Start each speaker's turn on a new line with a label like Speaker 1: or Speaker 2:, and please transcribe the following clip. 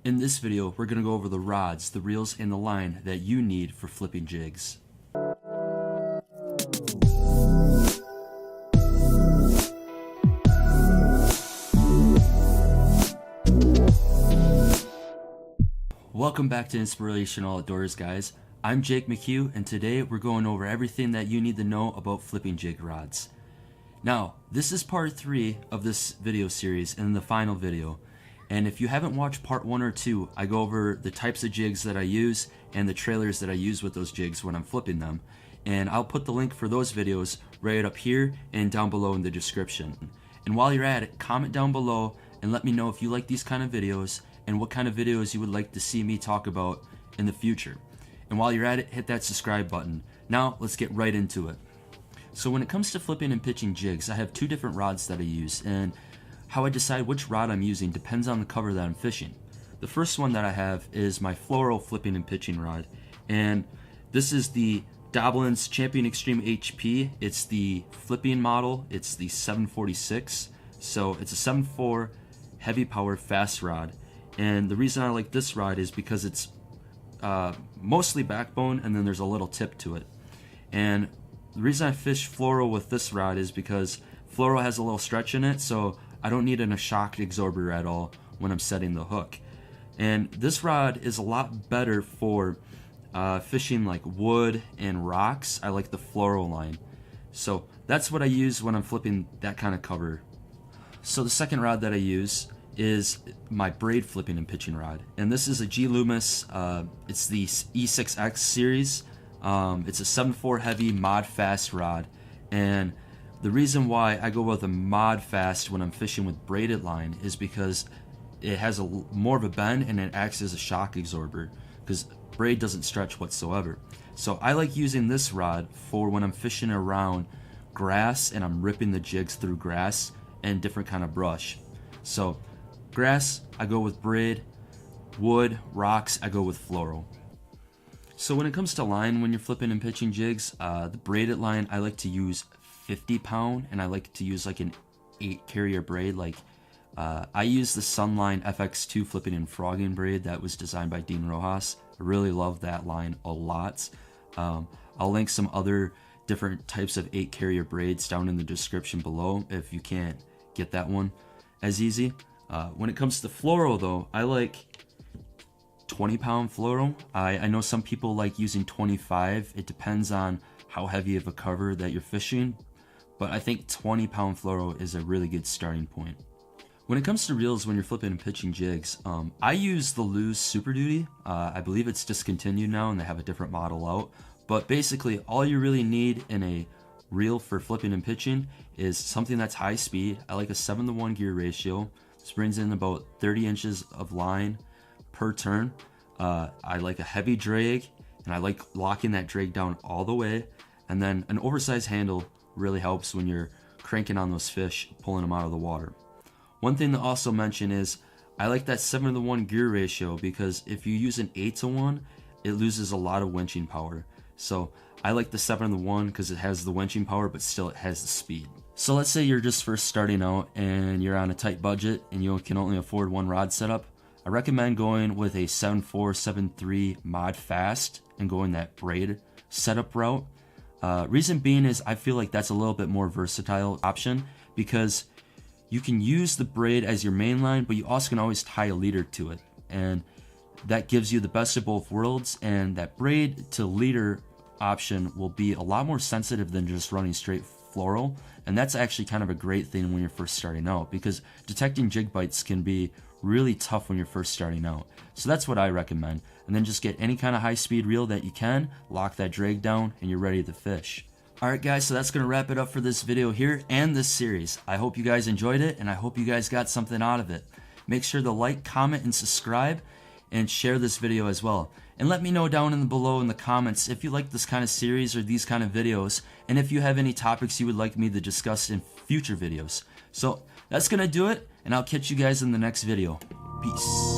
Speaker 1: In this video, we're going to go over the rods, the reels, and the line that you need for flipping jigs. Welcome back to Inspirational Outdoors, guys. I'm Jake McHugh, and today we're going over everything that you need to know about flipping jig rods. Now, this is part 3 of this video series and the final video. And if you haven't watched part 1 or 2, I go over the types of jigs that I use and the trailers that I use with those jigs when I'm flipping them. And I'll put the link for those videos right up here and down below in the description. And while you're at it, comment down below and let me know if you like these kind of videos and what kind of videos you would like to see me talk about in the future. And while you're at it, hit that subscribe button. Now, let's get right into it. So when it comes to flipping and pitching jigs, I have 2 different rods that I use, and how I decide which rod I'm using depends on the cover that I'm fishing. The first one that I have is my FLUORO flipping and pitching rod, and this is the Doblin's Champion Extreme HP. It's the flipping model. It's the 746, so it's a 7.4 heavy power fast rod. And the reason I like this rod is because it's mostly backbone, and then there's a little tip to it. And the reason I fish FLUORO with this rod is because FLUORO has a little stretch in it, so I don't need a shock absorber at all when I'm setting the hook. And this rod is a lot better for fishing like wood and rocks. I like the FLUORO line. So that's what I use when I'm flipping that kind of cover. So the second rod that I use is my braid flipping and pitching rod. And this is a G Loomis, it's the E6X series. It's a 7.4 heavy mod fast rod. And the reason why I go with a mod fast when I'm fishing with braided line is because it has more of a bend and it acts as a shock absorber, because braid doesn't stretch whatsoever. So I like using this rod for when I'm fishing around grass and I'm ripping the jigs through grass and different kind of brush. So grass, I go with braid. Wood, rocks, I go with FLUORO. So when it comes to line, when you're flipping and pitching jigs, the braided line I like to use 50 pound, and I like to use like an 8 carrier braid. Like I use the Sunline FX2 flipping and frogging braid that was designed by Dean Rojas. I really love that line a lot. I'll link some other different types of 8 carrier braids down in the description below if you can't get that one as easy. When it comes to FLUORO though, I like 20 pound FLUORO. I know some people like using 25. It depends on how heavy of a cover that you're fishing, but I think 20 pound FLUORO is a really good starting point. When it comes to reels, when you're flipping and pitching jigs, I use the Lew's Super Duty. I believe it's discontinued now and they have a different model out, but basically all you really need in a reel for flipping and pitching is something that's high speed. I like a 7:1 gear ratio. This brings in about 30 inches of line per turn. I like a heavy drag, and I like locking that drag down all the way. And then an oversized handle really helps when you're cranking on those fish, pulling them out of the water. One thing to also mention is I like that 7:1 gear ratio, because if you use an 8:1, it loses a lot of winching power. So I like the 7:1 because it has the winching power, but still it has the speed. So let's say you're just first starting out and you're on a tight budget and you can only afford one rod setup. I recommend going with a 7.4, 7.3 mod fast and going that braid setup route. Reason being is I feel like that's a little bit more versatile option, because you can use the braid as your main line, but you also can always tie a leader to it. And that gives you the best of both worlds, and that braid to leader option will be a lot more sensitive than just running straight FLUORO. And that's actually kind of a great thing when you're first starting out, because detecting jig bites can be really tough when you're first starting out. So that's what I recommend. And then just get any kind of high speed reel that you can, lock that drag down, and you're ready to fish. Alright guys, so that's going to wrap it up for this video here and this series. I hope you guys enjoyed it, and I hope you guys got something out of it. Make sure to like, comment, and subscribe, and share this video as well. And let me know down below in the comments if you like this kind of series or these kind of videos, and if you have any topics you would like me to discuss in future videos. So that's going to do it, and I'll catch you guys in the next video. Peace.